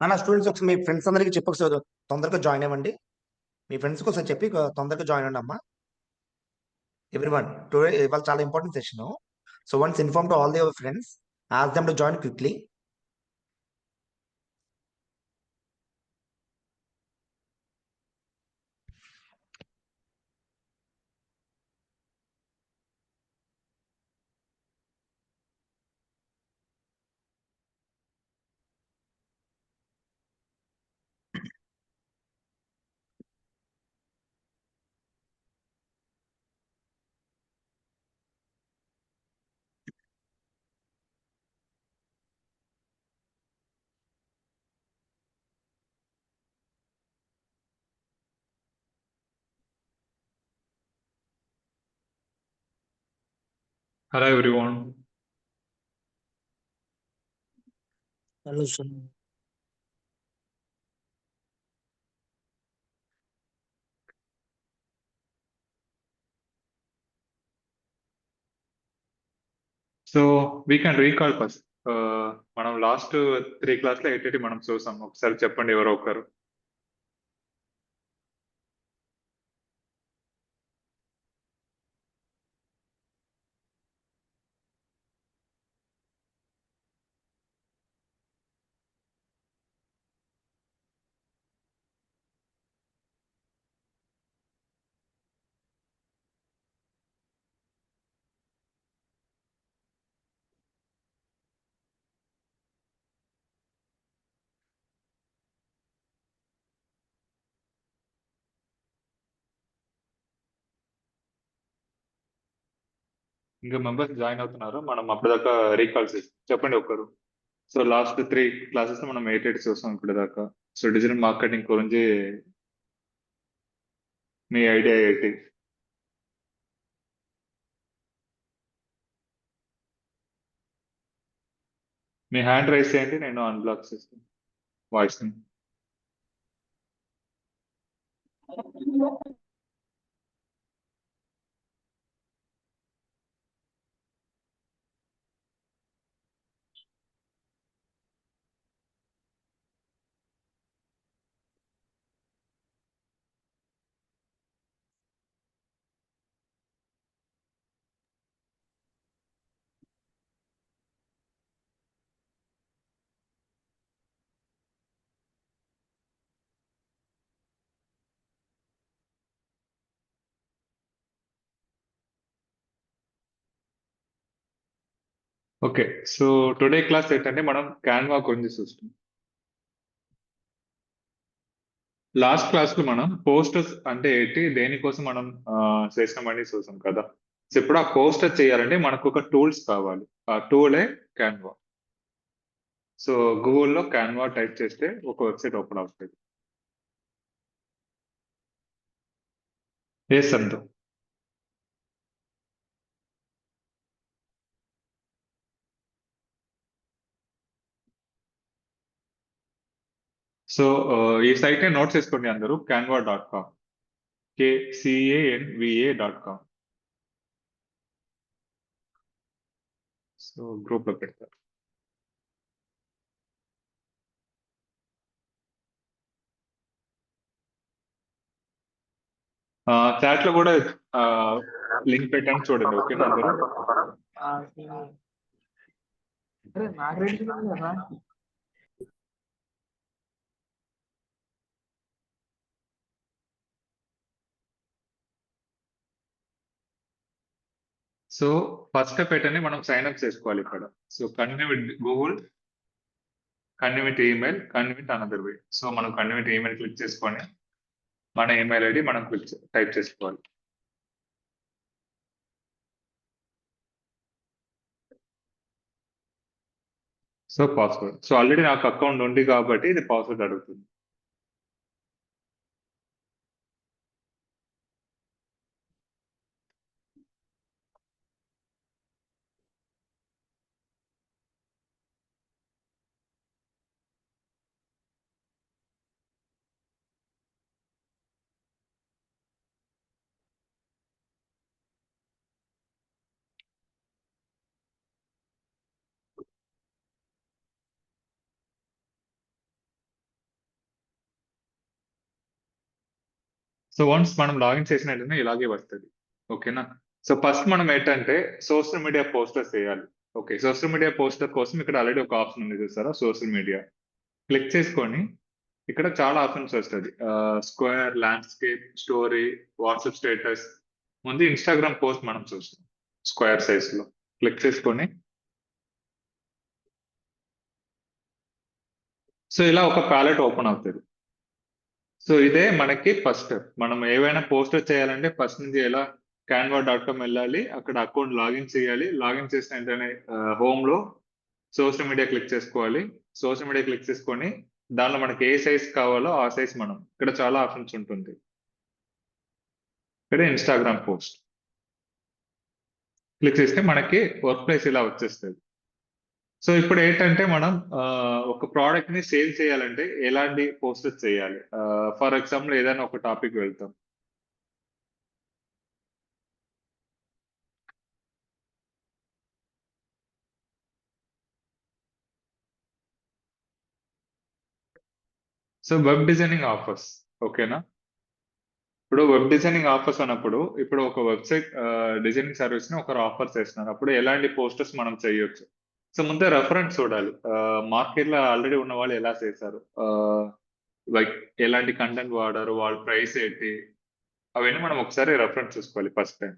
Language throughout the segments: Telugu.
నా స్టూడెంట్స్ ఒకసారి మీ ఫ్రెండ్స్ అందరికి చెప్పి ఒకసారి తొందరగా జాయిన్ అవ్వండి. మీ ఫ్రెండ్స్కి ఒకసారి చెప్పి తొందరగా జాయిన్ అవ్వండి అమ్మా. ఎవ్రీవన్, టుడే ఇవాళ చాలా important session. So once inform to all the your friends, ask them to join quickly. Hello everyone. Hello, sir. So we can recall first. మనం లాస్ట్ 3 క్లాస్లో ఎయిటీ మనం చూసాం. ఒకసారి చెప్పండి ఎవరో ఒకరు. ఇంకా మెంబర్స్ జాయిన్ అవుతున్నారు. మనం అప్పటిదాకా రీకాల్ చేస్తాం. చెప్పండి ఒకరు. సో లాస్ట్ 3 క్లాసెస్ మనం ఎయిటీ చూసాం ఇప్పటిదాకా. సో డిజిటల్ మార్కెటింగ్ గురించి మీ ఐడియా ఏంటి? మీ హ్యాండ్ రైస్ చేయండి, నేను అన్బ్లాక్ చేస్తాను వాయిస్ ని. ఓకే, సో టుడే క్లాస్ ఏంటంటే మనం క్యాన్వా గురించి చూస్తాం. లాస్ట్ క్లాస్ లో మనం పోస్టర్స్ అంటే ఏంటి, దేనికోసం మనం చేసినామని చూసాం కదా. సో ఇప్పుడు ఆ పోస్టర్ చేయాలంటే మనకు ఒక టూల్స్ కావాలి. ఆ టూలే క్యాన్వా. సో గూగుల్లో క్యాన్వా టైప్ చేస్తే ఒక వెబ్సైట్ ఓపెన్ అవుతుంది. ఏ సందు. సో ఈ సైట్ నోట్ చేసుకోండి అందరూ, canva.com, KCANVA.com. సో గ్రూప్ లో పెడతారు. చాట్ లో కూడా లింక్ పెట్టాను, చూడండి. ఓకేనా అందరూ? సో ఫస్ట్ స్టెప్ ఏంటంటే మనం సైన్ అప్ చేసుకోవాలి ఇక్కడ. So continue with Google, continue with email, continue with another way. So మనం కంటిన్యూ విత్ ఈమెయిల్ క్లిక్ చేసుకొని మన ఈమెయిల్ ఐడి మనం టైప్ చేసుకోవాలి. So password. సో ఆల్రెడీ నాకు అకౌంట్ ఉంది కాబట్టి ఇది పాస్వర్డ్ అడుగుతుంది. సో వన్స్ మనం లాగిన్ చేసిన వెంటనే ఇలాగే వస్తుంది. ఓకేనా? సో ఫస్ట్ మనం ఏంటంటే సోషల్ మీడియా పోస్టర్స్ చేయాలి. ఓకే, సోషల్ మీడియా పోస్టర్ కోసం ఇక్కడ ఆల్రెడీ ఒక ఆప్షన్ ఉంది చూసారా, సోషల్ మీడియా క్లిక్ చేసుకొని ఇక్కడ చాలా ఆప్షన్స్ వస్తుంది. Square, landscape, story, WhatsApp status. ముందు ఇన్స్టాగ్రామ్ పోస్ట్ మనం చూస్తాం స్క్వేర్ సైజ్ లో. క్లిక్ చేసుకొని సో ఇలా ఒక ప్యాలెట్ ఓపెన్ అవుతుంది. సో ఇదే మనకి ఫస్ట్. మనం ఏవైనా పోస్టర్ చేయాలంటే ఫస్ట్ నుంచి ఎలా canva.com వెళ్ళాలి, అక్కడ అకౌంట్ లాగిన్ చేయాలి. లాగిన్ చేసిన వెంటనే హోమ్ లో సోషల్ మీడియా క్లిక్ చేసుకోవాలి. సోషల్ మీడియా క్లిక్ చేసుకొని దానిలో మనకి ఏ సైజ్ కావాలో ఆ సైజ్ మనం ఇక్కడ చాలా ఆప్షన్స్ ఉంటుంది. ఇక్కడ ఇన్స్టాగ్రామ్ పోస్ట్ క్లిక్ చేస్తే మనకి వర్క్ ప్లేస్ ఇలా వచ్చేస్తుంది. సో ఇప్పుడు ఏంటంటే మనం ఒక ప్రోడక్ట్ ని సేల్ చేయాలంటే ఎలాంటి పోస్టర్స్ చేయాలి. ఫర్ ఎగ్జాంపుల్ ఏదైనా ఒక టాపిక్ వెళ్తాం. So web designing offers. ఓకేనా? ఇప్పుడు వెబ్ డిజైనింగ్ ఆఫర్స్ అన్నప్పుడు ఇప్పుడు ఒక వెబ్సైట్ డిజైనింగ్ సర్వీస్ ని ఒకరు ఆఫర్ చేస్తున్నారు. అప్పుడు ఎలాంటి పోస్టర్స్ మనం చేయొచ్చు. సో ముందే రెఫరెన్స్ చూడాలి. మార్కెట్ లో ఆల్రెడీ ఉన్న వాళ్ళు ఎలా చేశారు, లైక్ ఎలాంటి కంటెంట్ వాడారు, వాళ్ళ ప్రైస్ ఏంటి, అవన్నీ మనం ఒకసారి రెఫరెన్స్ చూసుకోవాలి ఫస్ట్ టైం.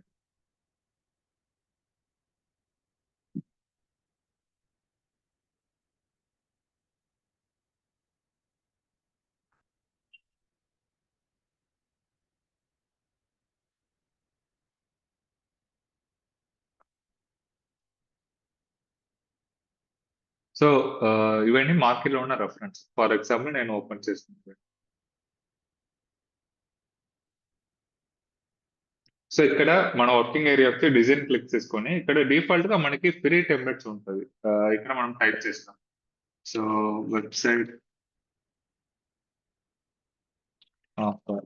సో ఇవన్నీ మార్కెట్ లో ఉన్న రెఫరెన్స్. ఫర్ ఎగ్జాంపుల్ నేను ఓపెన్ చేస్తున్నాను. సో ఇక్కడ మన వర్కింగ్ ఏరియా వచ్చి డిజైన్ క్లిక్ చేసుకొని ఇక్కడ డిఫాల్ట్ గా మనకి ఫ్రీ టెంప్లెట్స్ ఉంటుంది. ఇక్కడ మనం టైప్ చేస్తాం. So website offer.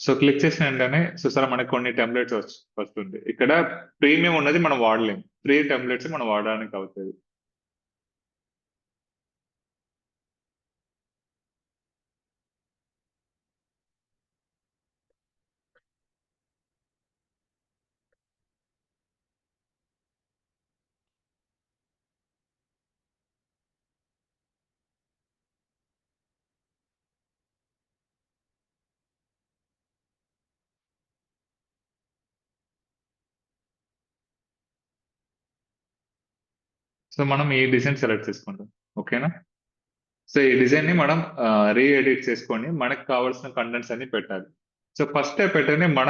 So click చేసిన వెంటనే చూసారా మనకి కొన్ని టెంప్లెట్స్ వస్తుంది. ఇక్కడ ప్రీమియం ఉన్నది మనం వాడలేం, ఫ్రీ టెంప్లెట్స్ మనం వాడడానికి అవుతుంది. సో మనం ఈ డిజైన్ సెలెక్ట్ చేసుకుంటాం. ఓకేనా? సో ఈ డిజైన్ ని మనం రీఎడిట్ చేసుకొని మనకు కావాల్సిన కంటెంట్స్ అన్ని పెట్టాలి. సో ఫస్ట్ స్టెప్ పెట్టగానే మన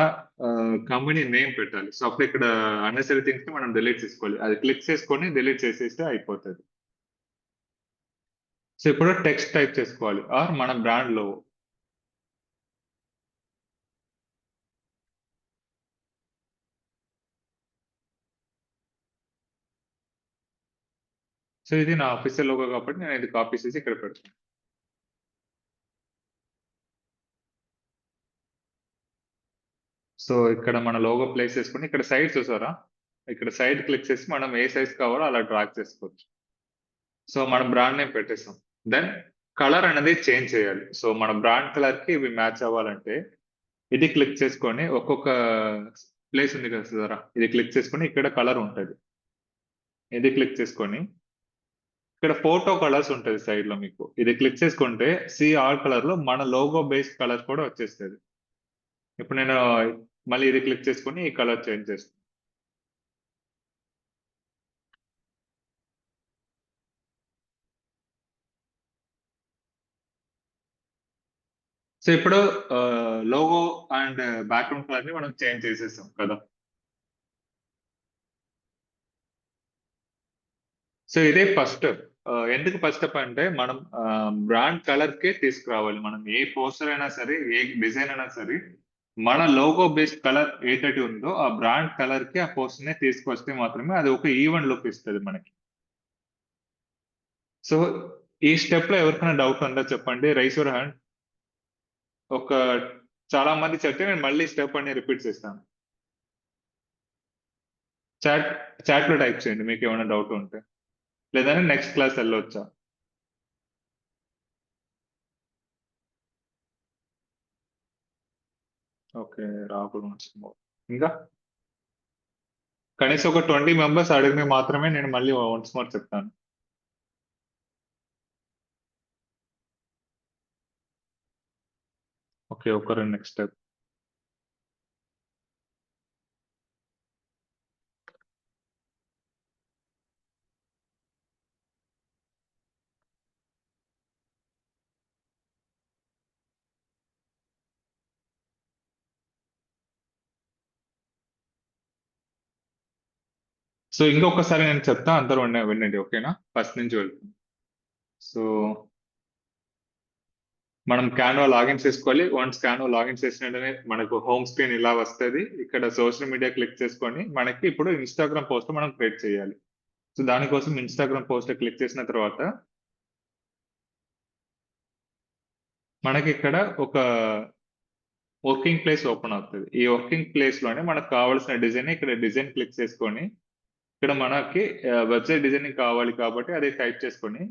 కంపెనీ నేమ్ పెట్టాలి. సో అప్పుడు ఇక్కడ అన్నెసరీ థింగ్స్ ని మనం డిలీట్ చేసుకోవాలి. అది క్లిక్ చేసుకొని డిలీట్ చేసేస్తే అయిపోతుంది. సో ఇప్పుడు టెక్స్ట్ టైప్ చేసుకోవాలి ఆర్ మన బ్రాండ్ లో. సో ఇది నా ఆఫీషియల్ లోగో కాబట్టి నేను ఇది కాపీ చేసి ఇక్కడ పెడతాను. సో ఇక్కడ మన లోగో ప్లేస్ చేసుకుని ఇక్కడ సైడ్ చూసారా, ఇక్కడ సైడ్ క్లిక్ చేసి మనం ఏ సైజ్ కావాలో అలా డ్రాగ్ చేసుకోవచ్చు. సో మన బ్రాండ్ నేమ్ పెట్టేస్తాం. దెన్ కలర్ అనేది చేంజ్ చేయాలి. సో మన బ్రాండ్ కలర్ కి ఇవి మ్యాచ్ అవ్వాలంటే ఇది క్లిక్ చేసుకొని ఒక్కొక్క ప్లేస్ ఉంది కదా చూసారా, ఇది క్లిక్ చేసుకొని ఇక్కడ కలర్ ఉంటుంది. ఇది క్లిక్ చేసుకొని ఇక్కడ ఫోటో కలర్స్ ఉంటుంది సైడ్ లో మీకు. ఇది క్లిక్ చేసుకుంటే సి ఆల్ కలర్ లో మన లోగో బేస్డ్ కలర్ కూడా వచ్చేస్తుంది. ఇప్పుడు నేను మళ్ళీ ఇది క్లిక్ చేసుకొని ఈ కలర్ చేంజ్ చేస్తాను. సో ఇప్పుడు లోగో అండ్ బ్యాక్గ్రౌండ్ కలర్ ని మనం చేంజ్ చేసేస్తాం కదా. సో ఇదే ఫస్ట్ స్టెప్. ఎందుకు ఫస్ట్ స్టెప్ అంటే మనం బ్రాండ్ కలర్ కే తీసుకురావాలి. మనం ఏ పోస్టర్ అయినా సరే, ఏ డిజైన్ అయినా సరే, మన లోగో బేస్డ్ కలర్ ఏదైతే ఉందో ఆ బ్రాండ్ కలర్ కి ఆ పోస్టర్ ని తీసుకొస్తే మాత్రమే అది ఒక ఈవెంట్ లుక్ ఇస్తుంది మనకి. సో ఈ స్టెప్ లో ఎవరికైనా డౌట్ ఉందో చెప్పండి, రైస్ యువర్ హ్యాండ్. ఒక చాలా మంది చెప్తే నేను మళ్ళీ స్టెప్ అని రిపీట్ చేస్తాను. చాట్ చాట్ లో టైప్ చేయండి మీకు ఏమైనా డౌట్ ఉంటే, లేదంటే నెక్స్ట్ క్లాస్ వెళ్ళొచ్చా. ఓకే. రాహుల్ మోర్. ఇంకా కనీసం ఒక 20 మెంబర్స్ అడిగినవి మాత్రమే నేను మళ్ళీ వన్స్ మోర్ చెప్తాను. ఓకే. ఒకరు నెక్స్ట్ స్టెప్. సో ఇంకొకసారి నేను చెప్తా, అందరూ వినండి. ఓకేనా? ఫస్ట్ నుంచి వెళ్తాను. సో మనం క్యాన్వా లాగిన్ చేసుకోవాలి. వన్స్ క్యాన్వా లాగిన్ చేసిన వెంటనే మనకు హోమ్ స్క్రీన్ ఇలా వస్తది. ఇక్కడ సోషల్ మీడియా క్లిక్ చేసుకొని మనకి ఇప్పుడు ఇన్‌స్టాగ్రామ్ పోస్ట్ మనం క్రియేట్ చేయాలి. సో దానికోసం ఇన్‌స్టాగ్రామ్ పోస్ట్ క్లిక్ చేసిన తర్వాత మనకి ఇక్కడ ఒక వర్కింగ్ ప్లేస్ ఓపెన్ అవుతది. ఈ వర్కింగ్ ప్లేస్‌లోనే మనకు కావాల్సిన డిజైన్ ఇక్కడ డిజైన్ క్లిక్ చేసుకొని ఇక్కడ మనకి వెబ్‌సైట్ డిజైనింగ్ కావాలి కాబట్టి అది టైప్ చేసుకొని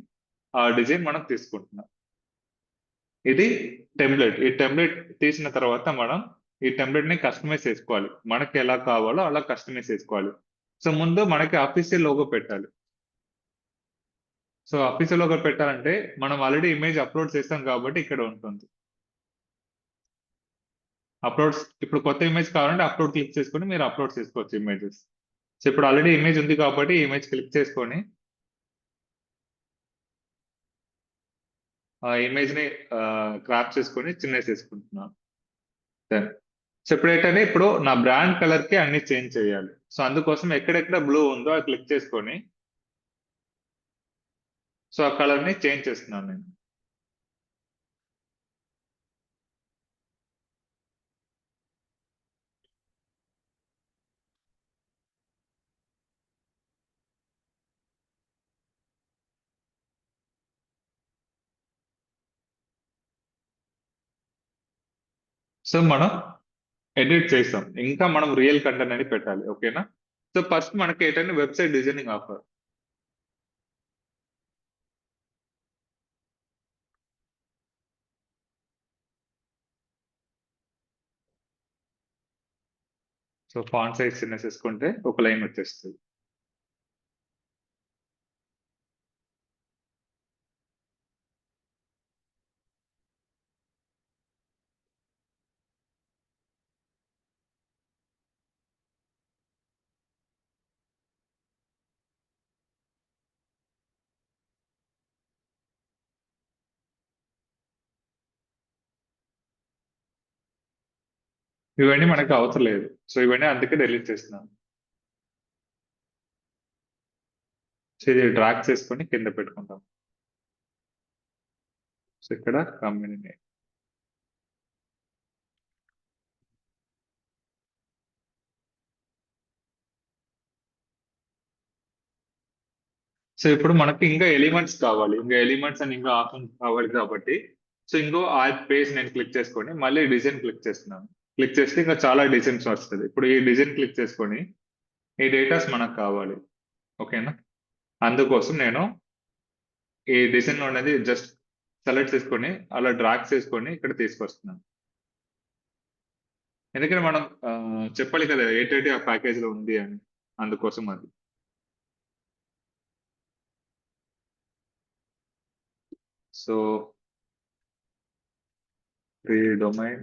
ఆ డిజైన్ మనం తీసుకుంటున్నాం. ఇది టెంప్లేట్. ఈ టెంప్లేట్ తీసిన తర్వాత మనం ఈ టెంప్లేట్‌ని కస్టమైజ్ చేసుకోవాలి. మనకి ఎలా కావాలో అలా కస్టమైజ్ చేసుకోవాలి. సో ముందు మనకి అఫీషియల్ లోగో పెట్టాలి. సో అఫీషియల్ లోగో పెట్టాలంటే మనం ఆల్రెడీ ఇమేజ్ అప్‌లోడ్ చేసాం కాబట్టి ఇక్కడ ఉంటుంది. అప్‌లోడ్స్ ఇప్పుడు కొత్త ఇమేజ్ కావాలంటే అప్‌లోడ్ క్లిక్ చేసుకొని మీరు అప్‌లోడ్ చేసుకోవచ్చు ఇమేజెస్. సో ఇప్పుడు ఆల్రెడీ ఇమేజ్ ఉంది కాబట్టి ఈ ఇమేజ్ క్లిక్ చేసుకొని ఆ ఇమేజ్‌ని క్రాప్ చేసుకొని చిన్నగా డన్. సెపరేట్ అని ఇప్పుడు నా బ్రాండ్ కలర్‌కి అన్ని చేంజ్ చేయాలి. సో అందుకోసం ఎక్కడెక్కడ బ్లూ ఉందో అది క్లిక్ చేసుకొని సో ఆ కలర్‌ని చేంజ్ చేస్తున్నాను నేను. సో మనం ఎడిట్ చేసాం. ఇంకా మనం రియల్ కంటెంట్ అని పెట్టాలి. ఓకేనా? సో ఫస్ట్ మనకి ఏంటంటే website designing offer. So font size చిన్న చేసుకుంటే ఒక లైన్ వచ్చేస్తది. ఇవన్నీ మనకు అవసరం లేదు. సో ఇవన్నీ అందుకే డిలీట్ చేస్తున్నాను. సో ఇది డ్రాగ్ చేసుకొని కింద పెట్టుకుంటాం. సో ఇక్కడ కంపెనీ నేమ్. సో ఇప్పుడు మనకి ఇంకా ఎలిమెంట్స్ కావాలి. ఇంకా ఎలిమెంట్స్ అని ఇంకా ఆప్షన్స్ కావాలి కాబట్టి సో ఇంకో ఆ పేజ్ నేను క్లిక్ చేసుకొని మళ్ళీ డిజైన్ క్లిక్ చేస్తున్నాను. క్లిక్ చేస్తే ఇంకా చాలా డిజైన్స్ వస్తది. ఇప్పుడు ఈ డిజైన్ క్లిక్ చేసుకొని ఈ డేటాస్ మనకు కావాలి. ఓకేనా? అందుకోసం నేను ఈ డిజైన్ అనేది జస్ట్ సెలెక్ట్ చేసుకొని అలా డ్రాగ్ చేసుకొని ఇక్కడ తీసుకొస్తున్నాను. ఎందుకంటే మనం చెప్పాలి కదా ఏంటంటే ఆ ప్యాకేజ్ లో ఉంది అని, అందుకోసం అది. So free domain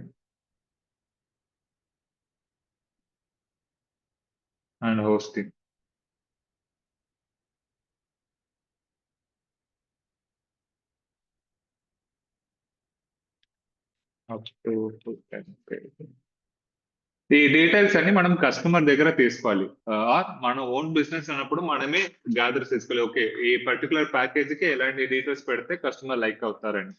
and hosting. Up to 10K. ఈ డీటెయిల్స్ అన్ని మనం కస్టమర్ దగ్గర తీసుకోవాలి. మన ఓన్ బిజినెస్ అన్నప్పుడు మనమే గ్యాదర్ చేసుకోవాలి. ఓకే, ఈ పర్టికులర్ ప్యాకేజ్ కి ఎలాంటి డీటెయిల్స్ పెడితే కస్టమర్ లైక్ అవుతారని.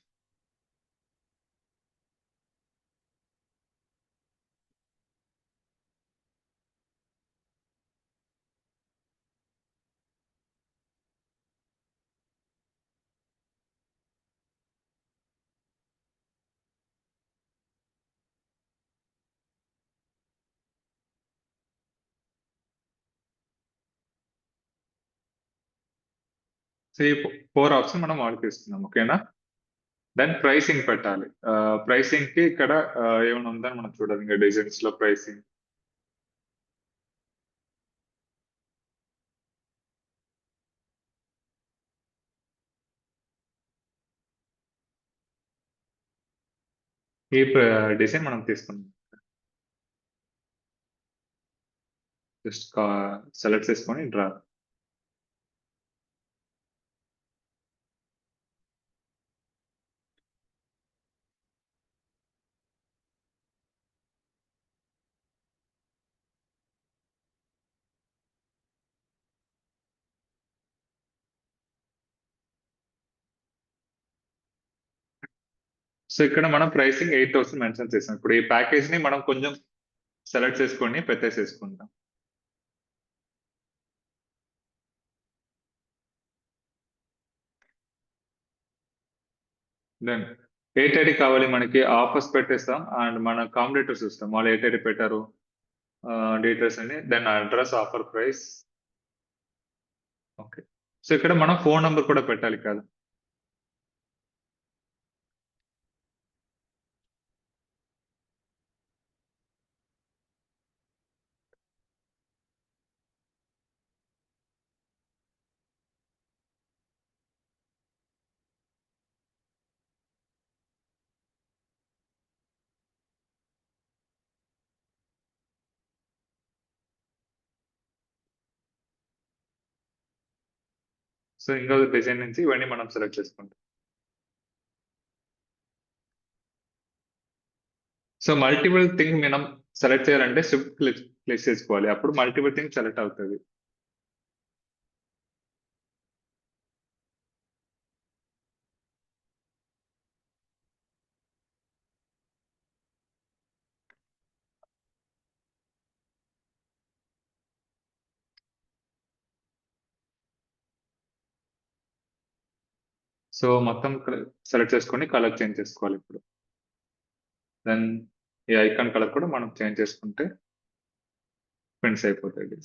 సో ఈ 4 ఆప్షన్ మనం వాడికిస్తున్నాం. ఓకేనా? దెన్ ప్రైసింగ్ పెట్టాలి. ప్రైసింగ్ కి ఇక్కడ ఏమైనా ఉందని మనం చూడాలి. ఇంకా డిజైన్స్ లో ప్రైసింగ్. ఈ డిజైన్ మనం తీసుకున్నాం. జస్ట్ సెలెక్ట్ చేసుకొని డ్రా. సో ఇక్కడ మనం ప్రైసింగ్ 8,000 మెన్షన్ చేసాం. ఇప్పుడు ఈ ప్యాకేజ్ ని మనం కొంచెం సెలెక్ట్ చేసుకొని పెట్టేసేసుకుంటాం. దెన్ 880 కావాలి మనకి, ఆఫర్స్ పెట్టేస్తాం అండ్ మన కాంపిటేటర్స్ ఇస్తాం. వాళ్ళు 880 పెట్టారు డీటెయిల్స్ అని. Then address, offer price. Okay. So ఇక్కడ మనం ఫోన్ నంబర్ కూడా పెట్టాలి కదా. సో ఇంకో డిజైన్ నుంచి ఇవన్నీ మనం సెలెక్ట్ చేసుకుంటాం. సో మల్టిపుల్ థింగ్ మనం సెలెక్ట్ చేయాలంటే షిఫ్ట్ క్లిక్ చేసుకోవాలి. అప్పుడు మల్టిపుల్ థింగ్ సెలెక్ట్ అవుతుంది. సో మొత్తం సెలెక్ట్ చేసుకొని కలర్ చేంజ్ చేసుకోవాలి ఇప్పుడు. దెన్ ఈ ఐకాన్ కలర్ కూడా మనం చేంజ్ చేసుకుంటే ప్రింట్స్ అయిపోతాయి.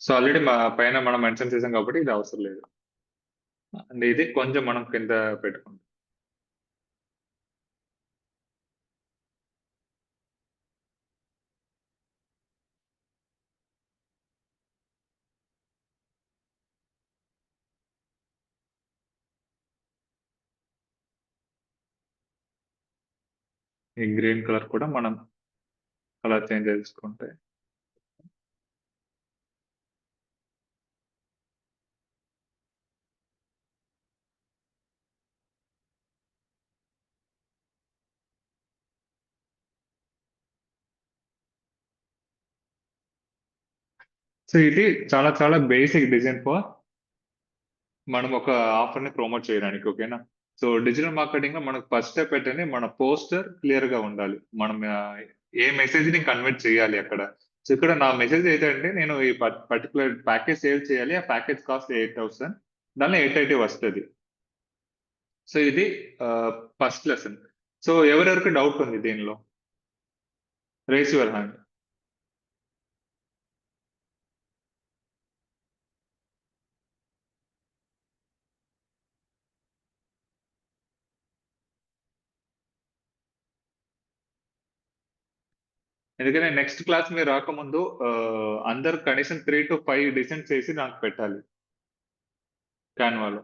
సో ఆల్రెడీ పైన మనం మెన్షన్ చేసాం కాబట్టి ఇది అవసరం లేదు. అండ్ ఇది కొంచెం మనం కింద పెట్టుకుంటాం. ఈ గ్రీన్ కలర్ కూడా మనం కలర్ చేంజ్ చేసుకుంటే సో ఇది చాలా చాలా బేసిక్ డిజైన్ ఫర్ మనం ఒక ఆఫర్ ని ప్రమోట్ చేయడానికి. ఓకేనా. సో డిజిటల్ మార్కెటింగ్ లో మనకు ఫస్ట్ స్టెప్ ఏంటంటే మన పోస్టర్ క్లియర్ గా ఉండాలి. మనం ఏ మెసేజ్ ని కన్వర్ట్ చేయాలి అక్కడ. సో ఇక్కడ నా మెసేజ్ ఏంటంటే నేను ఈ పర్టికులర్ ప్యాకేజ్ సేవ్ చేయాలి. ఆ ప్యాకేజ్ కాస్ట్ 8,000, దానిలో 880 వస్తుంది. సో ఇది ఫస్ట్ లెసన్. సో ఎవరెవరికి డౌట్ ఉంది దీనిలో? Raise your hand. ఎందుకంటే నెక్స్ట్ క్లాస్ మీరు రాకముందు అందరు కనీసం 3 to 5 డిజైన్స్ చేసి నాకు పెట్టాలి క్యాన్వాలో.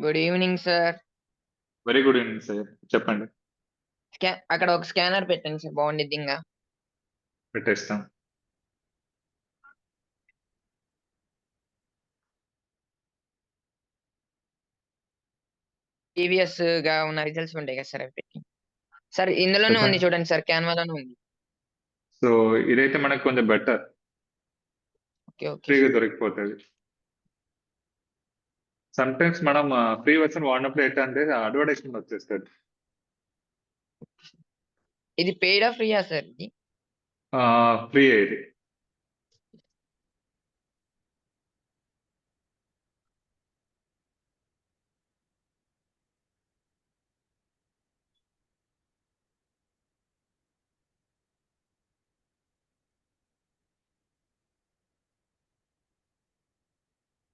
Good evening sir. Very good evening sir, చెప్పండి. అక్కడ ఒక స్కానర్ పెట్టండి సార్, బాగుండిద్ది ఇంకా. పెట్టేస్తాం. ప్రీవియస్ గా ఉన్న రిజల్ట్స్ ఉంటాయి కదా సార్, అవి పెట్టి. సార్ ఇందులోనే ఉంది చెప్పండి. చూడండి సార్, క్యాన్వాలోనే ఉంది. సో ఇదైతే మనకు కొంచెం బెటర్, ఓకే ఓకే ఫ్రీగా దొరికిపోతుంది. సమ్ టైమ్స్ మనం ఫ్రీ వర్షన్ వాడినప్పుడు ఏంటంటే అడ్వర్టైజ్మెంట్ వచ్చేస్తుంది. ఇది పెయిడా ఫ్రీయా సార్ ఇది? ఫ్రీ ఇది.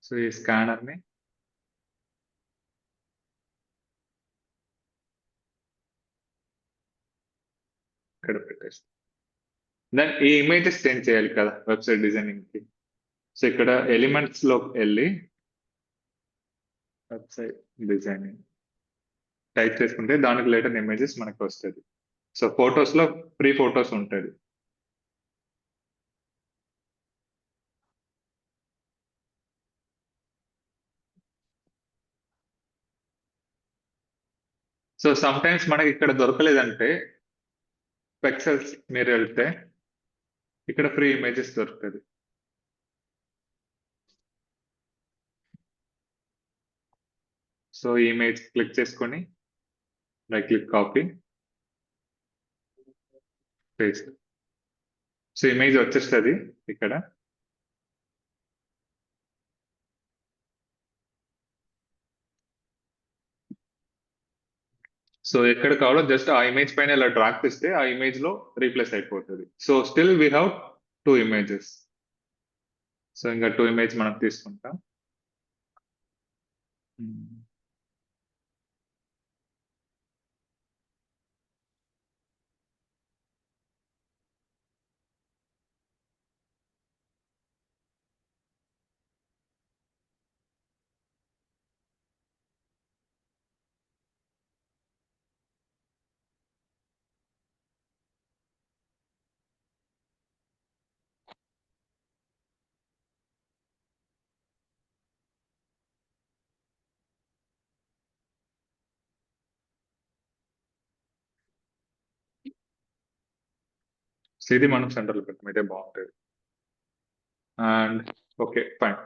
సో ఈ స్కానర్ ని ఇక్కడ పెట్టేస్తాం. దెన్ ఈ ఇమేజెస్ చేంజ్ చేయాలి కదా వెబ్సైట్ డిజైనింగ్ కి. సో ఇక్కడ ఎలిమెంట్స్ లో వెళ్ళి వెబ్సైట్ డిజైనింగ్ టైప్ చేసుకుంటే దానికి రిలేటెడ్ ఇమేజెస్ మనకు వస్తుంది. సో ఫొటోస్ లో ఫ్రీ ఫొటోస్ ఉంటుంది. సో సమ్ టైమ్స్ మనకి ఇక్కడ దొరకలేదంటే పిక్సెల్స్ మీరు వెళ్తే ఇక్కడ ఫ్రీ ఇమేజెస్ దొరుకుతుంది. సో ఈ ఇమేజ్ క్లిక్ చేసుకొని right click copy paste. So image వచ్చేస్తుంది ఇక్కడ. సో ఎక్కడ కావాలో జస్ట్ ఆ ఇమేజ్ పైన ఇలా డ్రాగ్ చేస్తే ఆ ఇమేజ్ లో రీప్లేస్ అయిపోతుంది. So still we have 2 images. So ఇంకా 2 ఇమేజ్ మనం తీసుకుంటాం. సో ఇది మనం సెంటర్లో పెట్టాం, ఇదే బాగుంటుంది. And okay fine.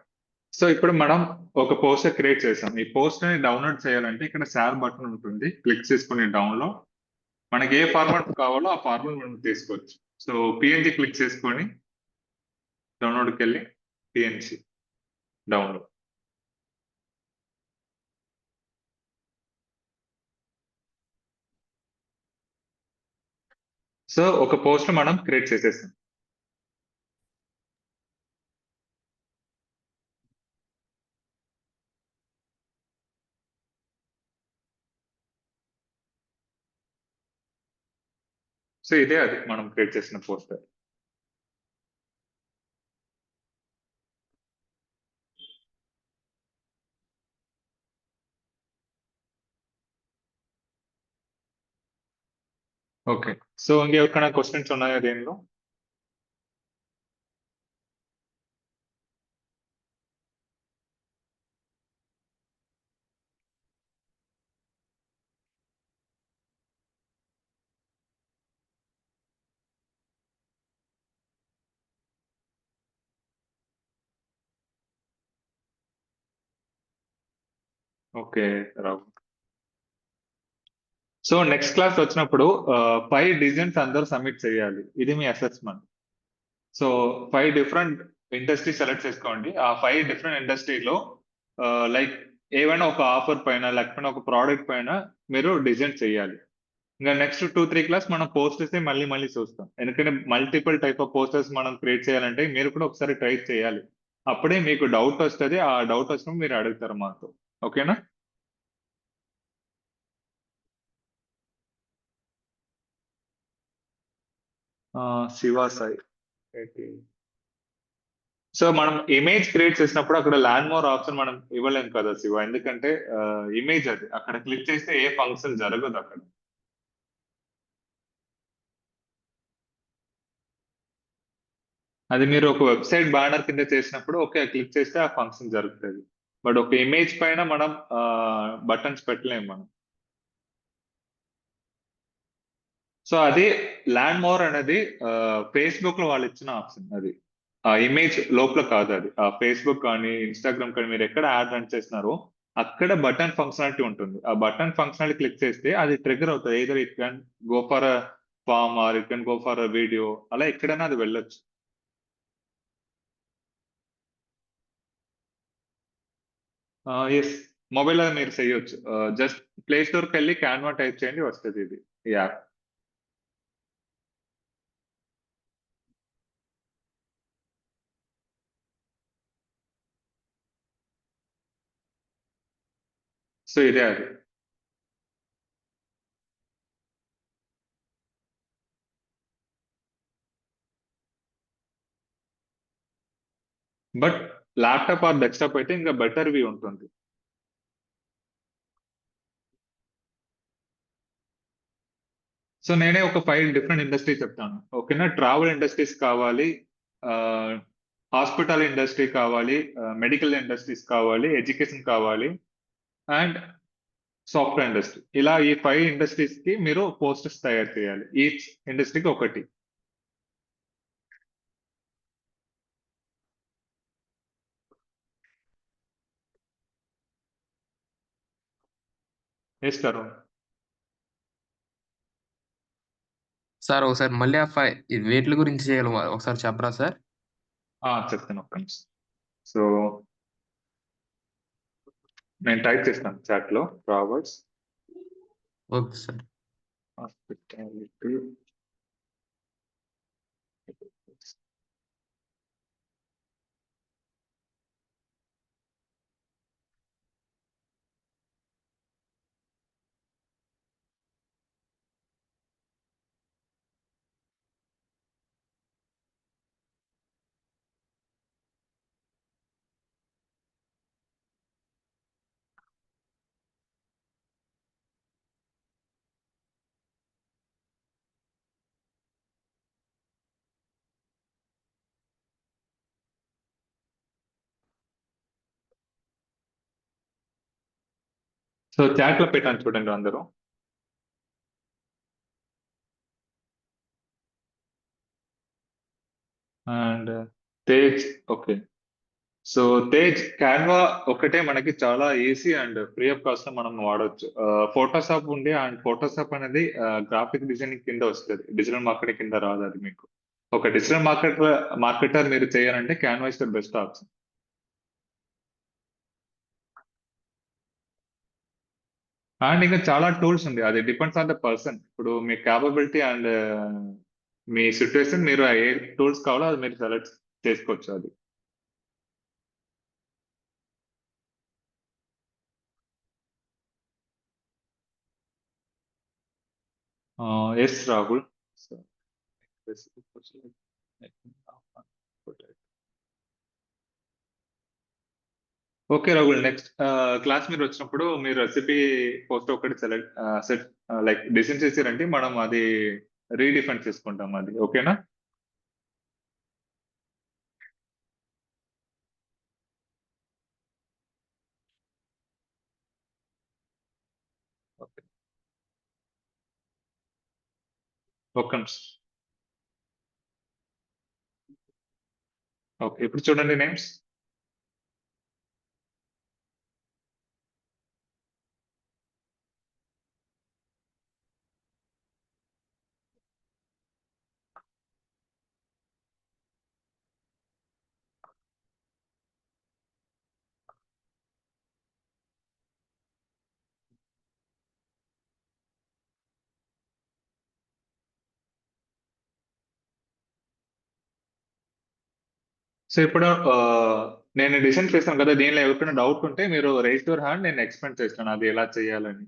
సో ఇప్పుడు మనం ఒక పోస్టర్ క్రియేట్ చేసాం. ఈ పోస్టర్ ని డౌన్లోడ్ చేయాలంటే ఇక్కడ షేర్ బటన్ ఉంటుంది, క్లిక్ చేసుకుని డౌన్లోడ్. మనకి ఏ ఫార్మాట్ కావాలో ఆ ఫార్మాట్ మనం తీసుకోవచ్చు. సో పిఎన్జి క్లిక్ చేసుకొని డౌన్లోడ్కి వెళ్ళి పిఎన్జి డౌన్లోడ్. సో ఒక పోస్టర్ మనం క్రియేట్ చేసేసాం. సో ఇదే అది మనం క్రియేట్ చేసిన పోస్టర్. ఓకే. సో ఇంకెవరికైనా క్వశ్చన్స్ ఉన్నాయా దీనిలో? ఓకే రావు. సో నెక్స్ట్ క్లాస్ వచ్చినప్పుడు 5 డిజైన్స్ అందరూ సబ్మిట్ చేయాలి. ఇది మీ assessment. So 5 different industry select చేసుకోండి. ఆ 5 డిఫరెంట్ ఇండస్ట్రీలో లైక్ ఏవైనా ఒక ఆఫర్ పైన లేకపోతే ఒక ప్రోడక్ట్ పైన మీరు డిజైన్ చేయాలి. ఇంకా నెక్స్ట్ 2-3 క్లాస్ మనం పోస్టర్స్ మళ్ళీ మళ్ళీ చూస్తాం. ఎందుకంటే మల్టిపుల్ టైప్ ఆఫ్ పోస్టర్స్ మనం క్రియేట్ చేయాలంటే మీరు కూడా ఒకసారి ట్రై చేయాలి. అప్పుడే మీకు డౌట్ వస్తుంది. ఆ డౌట్ వచ్చినప్పుడు మీరు అడుగుతారు మాతో. ఓకేనా? శివ సాయి. సో మనం ఇమేజ్ క్రియేట్ చేసినప్పుడు అక్కడ ల్యాండ్ మోర్ ఆప్షన్ మనం ఇవ్వలేం కదా శివ, ఎందుకంటే ఇమేజ్ అది అక్కడ క్లిక్ చేస్తే ఏ ఫంక్షన్ జరగదు అక్కడ. అది మీరు ఒక వెబ్సైట్ బ్యానర్ కింద చేసినప్పుడు ఓకే క్లిక్ చేస్తే ఆ ఫంక్షన్ జరుగుతుంది. బట్ ఒక ఇమేజ్ పైన మనం బటన్స్ పెట్టలేము మనం. సో అది ల్యాండ్ మోర్ అనేది ఫేస్బుక్ లో వాళ్ళు ఇచ్చిన ఆప్షన్ అది. ఆ ఇమేజ్ లోపల కాదు అది. ఆ ఫేస్బుక్ కానీ ఇన్స్టాగ్రామ్ కానీ మీరు ఎక్కడ యాడ్ రన్ చేస్తున్నారో అక్కడ బటన్ ఫంక్షనాలిటీ ఉంటుంది. ఆ బటన్ ఫంక్షనాలిటీ క్లిక్ చేస్తే అది ట్రిగర్ అవుతుంది. either it can go for a form or it can go for a video, అలా ఎక్కడైనా అది వెళ్ళొచ్చు. ఎస్, మొబైల్ లో మీరు చేయొచ్చు. జస్ట్ ప్లే స్టోర్కి వెళ్ళి క్యాన్వా టైప్ చేయండి వస్తుంది ఇది ఈ యాప్. సో ఇదే అది. బట్ ల్యాప్టాప్ ఆర్ డెస్క్టాప్ అయితే ఇంకా బెటర్ వి ఉంటుంది. సో నేనే ఒక 5 డిఫరెంట్ ఇండస్ట్రీ చెప్తాను, ఓకేనా? ట్రావెల్ ఇండస్ట్రీస్ కావాలి, హాస్పిటల్ ఇండస్ట్రీ కావాలి, మెడికల్ ఇండస్ట్రీస్ కావాలి, ఎడ్యుకేషన్ కావాలి, అండ్ సాఫ్ట్వేర్ ఇండస్ట్రీ. ఇలా ఈ 5 ఇండస్ట్రీస్ కి మీరు పోస్టర్స్ తయారు చేయాలి, ఈచ్ ఇండస్ట్రీకి ఒకటి. వేస్తారు. సార్ ఒకసారి మళ్ళీ వేట్ల గురించి చేయాలి ఒకసారి చెప్పరా సార్? చెప్తాను ఒక్క నిమిషం. సో నేను టైప్ చేస్తాను చాట్ లో travels okay sir. Hospitality. So chat లో పెట్టాను చూడండి అందరూ. And Tej, okay. So Tej, Canva ఒకటే మనకి చాలా easy and free of cost లో మనం వాడొచ్చు. ఫోటోషాప్ ఉంది, అండ్ ఫోటోషాప్ అనేది గ్రాఫిక్ డిజైనింగ్ కింద వస్తుంది, డిజిటల్ మార్కెటింగ్ కింద రాదు అది మీకు. ఒక డిజిటల్ మార్కెటర్ మీరు చేయాలంటే Canva is the best option. And ఇంకా చాలా టూల్స్ ఉంది, అది డిపెండ్స్ ఆన్ ద పర్సన్. ఇప్పుడు మీ క్యాపబిలిటీ అండ్ మీ సిచ్యువేషన్, మీరు ఏ టూల్స్ కావాలో అది మీరు సెలెక్ట్ చేసుకోవచ్చు అది. Yes Rahul. Okay Rahul, next class మీరు వచ్చినప్పుడు మీరు రెసిపీ పోస్ట్ ఒకటి సెట్ లైక్ డిజైన్ చేసారంటే మనం అది రీడిఫైన్ చేసుకుంటాం అది, ఓకేనా? ఓకే, ఒక్క నిమిషం. ఓకే, ఇప్పుడు చూడండి నేమ్స్. సో ఇప్పుడు నేను డిజైన్ చేస్తాను కదా, దీనిలో ఎవరికైనా డౌట్ ఉంటే మీరు రైజ్ యువర్ హ్యాండ్, నేను ఎక్స్ప్లెయిన్ చేస్తాను అది ఎలా చేయాలని.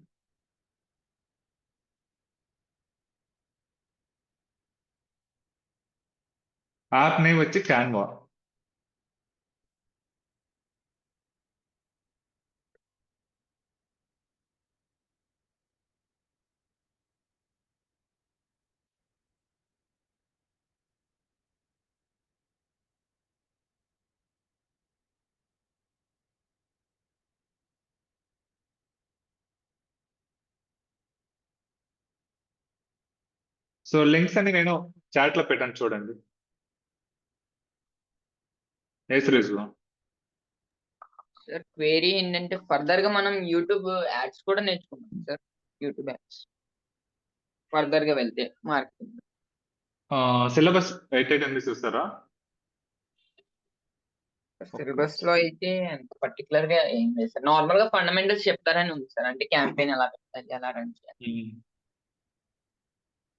యాప్ నేమ్ వచ్చి క్యాన్వా. సో లింక్స్ అని నేను చాట్ లో పెట్టాను చూడండి. ఏ సిరీస్ లో సార్ క్వేరీ ఏంటంటే ఫర్దర్ గా మనం యూట్యూబ్ యాడ్స్ కూడా నేర్చుకున్నాం సార్. యూట్యూబ్ యాడ్స్ ఫర్దర్ గా వెళ్తే మార్కెటింగ్. సిలబస్ 8 MB చూస్తారా? సిలబస్ లో అయితే అంత పర్టికులర్ గా ఏం లేదు సార్. నార్మల్ గా ఫండమెంటల్స్ చెప్తారని ఉంది సార్. అంటే క్యాంపెయిన్ ఎలా పెట్టాలి, ఎలా రన్ చేయాలి.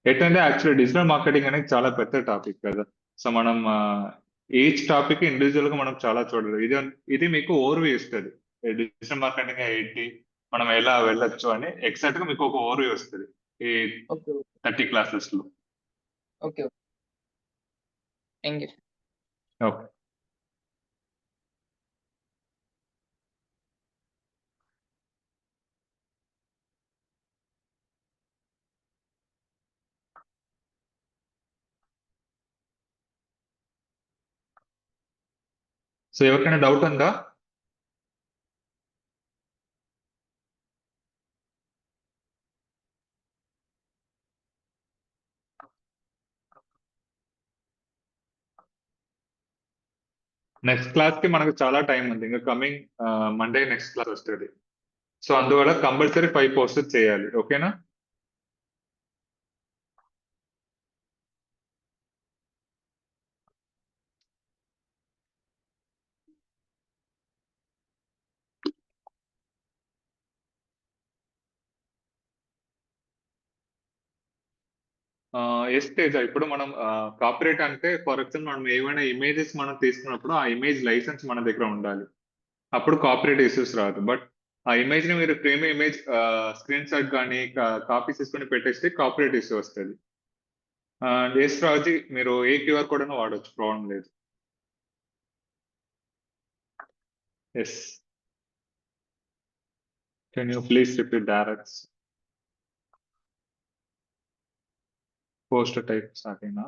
ఏంటంటే యాక్చువల్లీ డిజిటల్ మార్కెటింగ్ అనేది చాలా పెద్ద టాపిక్ కదా. సో మనం ఈచ్ టాపిక్ ఇండివిజువల్ గా మనం చాలా చూడలేదు. ఇది మీకు ఓవర్వ్యూ ఇస్తుంది. డిజిటల్ మార్కెటింగ్ ఏంటి, మనం ఎలా వెళ్ళొచ్చు అని ఎగ్జాక్ట్ గా మీకు ఒక ఓవర్వ్యూ వస్తుంది ఈ ఓకే 30 క్లాసెస్ లో. Okay okay. Thank you. Okay. So ఎవరికైనా డౌట్ ఉందా? నెక్స్ట్ క్లాస్ కి మనకు చాలా టైం ఉంది. ఇంకా కమింగ్ మండే నెక్స్ట్ క్లాస్ వస్తుంది. సో అందువల్ల కంపల్సరీ 5 పోస్టర్స్ చేయాలి. ఓకేనా? ఎస్ తేజ, ఇప్పుడు మనం కాపీరైట్ అంటే ఫర్ ఎగ్జాంపుల్ మనం ఏమైనా ఇమేజెస్ మనం తీసుకున్నప్పుడు ఆ ఇమేజ్ లైసెన్స్ మన దగ్గర ఉండాలి. అప్పుడు కాపీరైట్ ఇష్యూస్ రాదు. బట్ ఆ ఇమేజ్ ని మీరు ప్రీమియం ఇమేజ్ స్క్రీన్ షాట్ కానీ కాపీ చేసుకుని పెట్టేస్తే కాపీరైట్ ఇష్యూ వస్తుంది. ఎస్ రాజు, మీరు ఏ క్యూఆర్ కోడ్ అయినా వాడచ్చు, ప్రాబ్లం లేదు. Yes, can you please repeat directs poster type starting?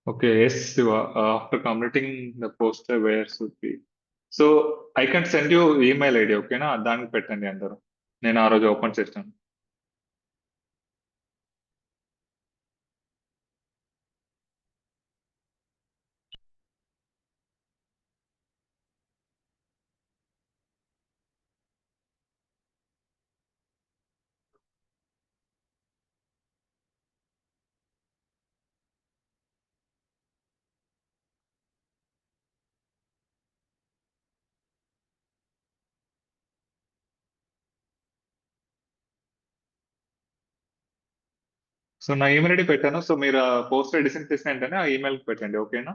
Okay, yes, Siva. After completing the poster, where should be? So I can send you email ID, ఓకేనా? దానికి పెట్టండి అందరూ. నేను ఆ రోజు ఓపెన్ చేస్తాను. సో నా ఈమెయిల్ ఐడి పెట్టాను. సో మీరు పోస్టర్ డిజైన్ చేసిన వెంటనే ఆ ఈమెయిల్ పెట్టండి, ఓకేనా?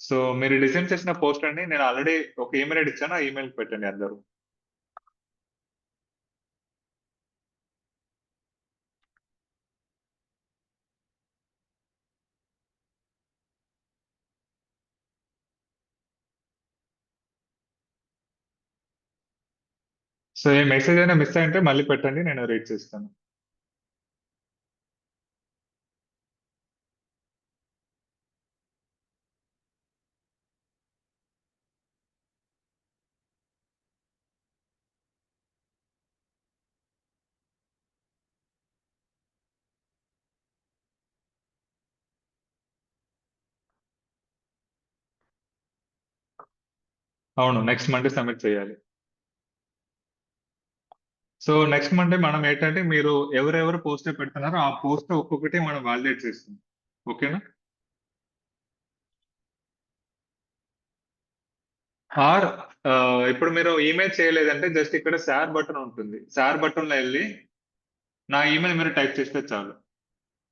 సో మీరు డిజైన్ చేసిన పోస్టర్ అండి, నేను ఆల్రెడీ ఒక ఈమెయిల్ ఐడి ఇచ్చాను, ఆ ఈమెయిల్ పెట్టండి అందరూ. సో ఏ మెసేజ్ అయినా మిస్ అయింటే మళ్ళీ పెట్టండి, నేను రీడ్ చేస్తాను. అవును, నెక్స్ట్ మండే సబ్మిట్ చేయాలి. సో నెక్స్ట్ మండే మనం ఏంటంటే మీరు ఎవరెవరు పోస్టర్ పెడుతున్నారో ఆ పోస్టర్ ఒక్కొక్కటి మనం వాలిడేట్ చేస్తాం, ఓకేనా? ఆర్ ఇప్పుడు మీరు ఈమెయిల్ చేయలేదంటే జస్ట్ ఇక్కడ షేర్ బటన్ ఉంటుంది. షేర్ బటన్ లో వెళ్ళి నా ఈమెయిల్ మీరు టైప్ చేస్తే చాలు.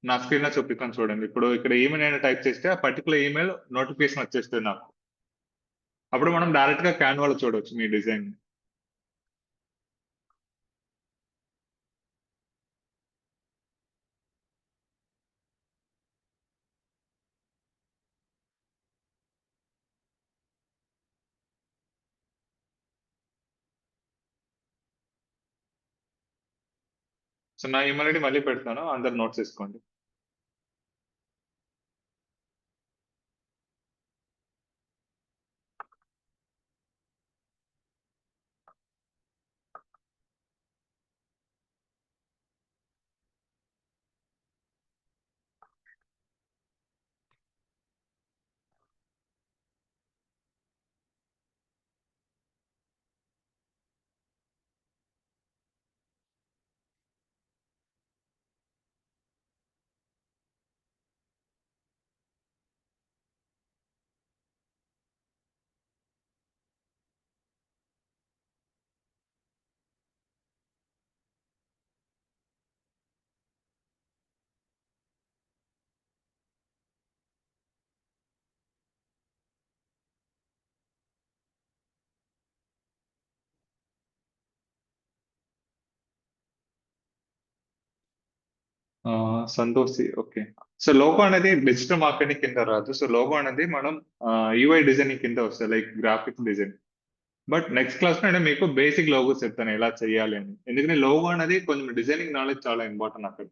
నా స్క్రీన్ లో చూపిస్తాను చూడండి. ఇప్పుడు ఇక్కడ ఈమెయిల్ అయినా టైప్ చేస్తే ఆ పర్టికులర్ ఈమెయిల్ నోటిఫికేషన్ వచ్చేస్తుంది నాకు. అప్పుడు మనం డైరెక్ట్ గా క్యాన్వాలో చూడవచ్చు మీ డిజైన్. సో నా ఈమెయిల్ ఐడి మళ్ళీ పెడతాను, అందరు నోట్స్ చేసుకోండి. సంతోషి, ఓకే. సో లోగో అనేది డిజిటల్ మార్కెటింగ్ కింద రాదు. సో లోగో అనేది మనం యూఐ డిజైనింగ్ కింద వస్తుంది, like graphic design. But next class లో నేను మీకు బేసిక్ లోగోస్ చెప్తాను ఎలా చేయాలి అని, ఎందుకంటే లోగో అనేది కొంచెం డిజైనింగ్ నాలెడ్జ్ చాలా ఇంపార్టెంట్ అక్కడ.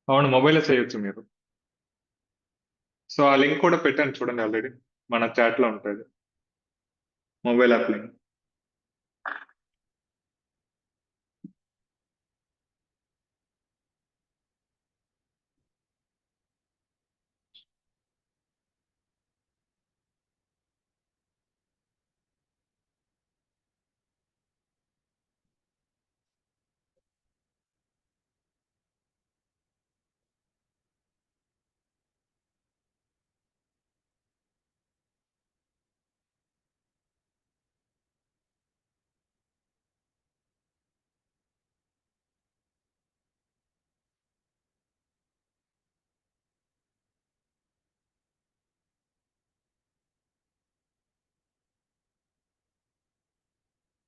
అవును, మొబైల్లో చేయొచ్చు మీరు. సో ఆ లింక్ కూడా పెట్టాను చూడండి, ఆల్రెడీ మన చాట్ లో ఉంటుంది, మొబైల్ యాప్ లింక్.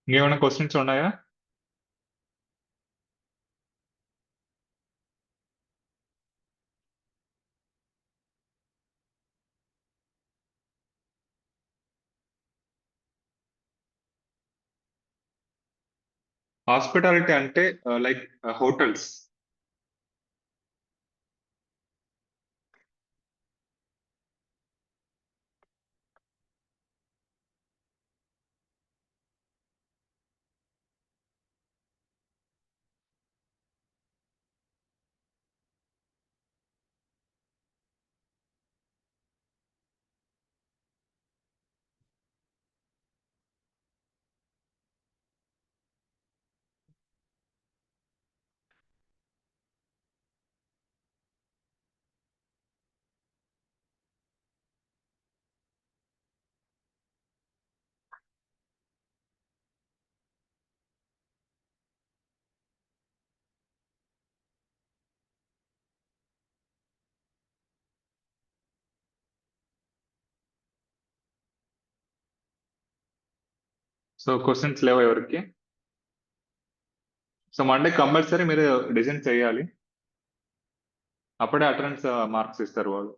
ఇంకేమైనా క్వశ్చన్స్ ఉన్నాయా? హాస్పిటాలిటీ అంటే లైక్ హోటల్స్. సో క్వశ్చన్స్ లేవా ఎవరికి? సో మండే కంపల్సరీ మీరు డిజైన్ చేయాలి, అప్పుడే అటెండెన్స్ మార్క్స్ ఇస్తారు వాళ్ళు.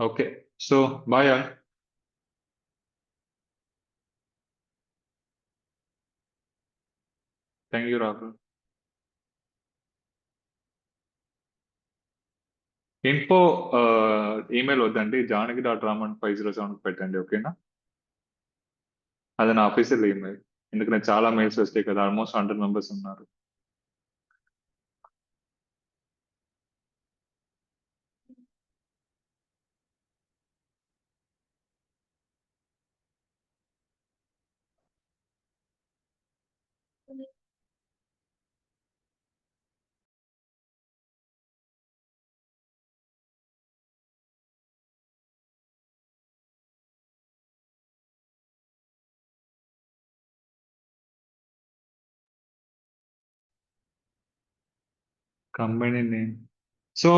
Okay, so bye. Thank you Rahul. Info email వద్దండి, janaki.raman507 పెట్టండి, ఓకేనా? అది నా ఆఫీషియల్ ఈమెయిల్, ఎందుకంటే చాలా మెయిల్స్ వస్తాయి కదా, ఆల్మోస్ట్ 100 మెంబర్స్ ఉన్నారు. Company name. సో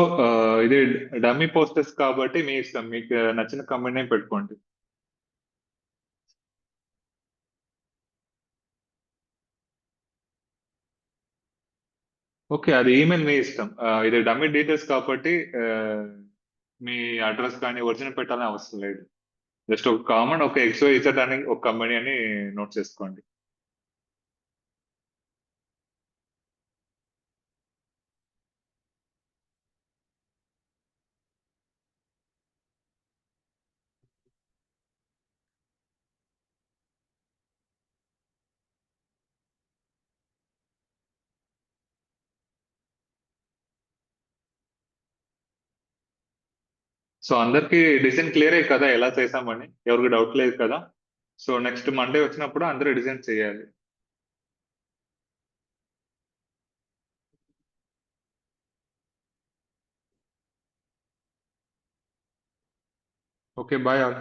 ఇది డమ్మీ పోస్టర్స్ కాబట్టి మీ ఇష్టం, మీకు నచ్చిన కంపెనీ నేమ్ పెట్టుకోండి. ఓకే, అది ఈమెయిల్ మీ ఇష్టం. ఇది డమ్మీ డీటెయిల్స్ కాబట్టి మీ అడ్రస్ కానీ ఒరిజినల్ పెట్టాలని అవసరం లేదు. జస్ట్ ఒక కామన్ ఒక XYZ అని ఒక కంపెనీ అని నోట్ చేసుకోండి. సో అందరికి డిజైన్ క్లియరే కదా ఎలా చేసామని, ఎవరికి డౌట్ లేదు కదా? సో నెక్స్ట్ మండే వచ్చినప్పుడు అందరూ డిజైన్ చేయాలి. Okay, bye all.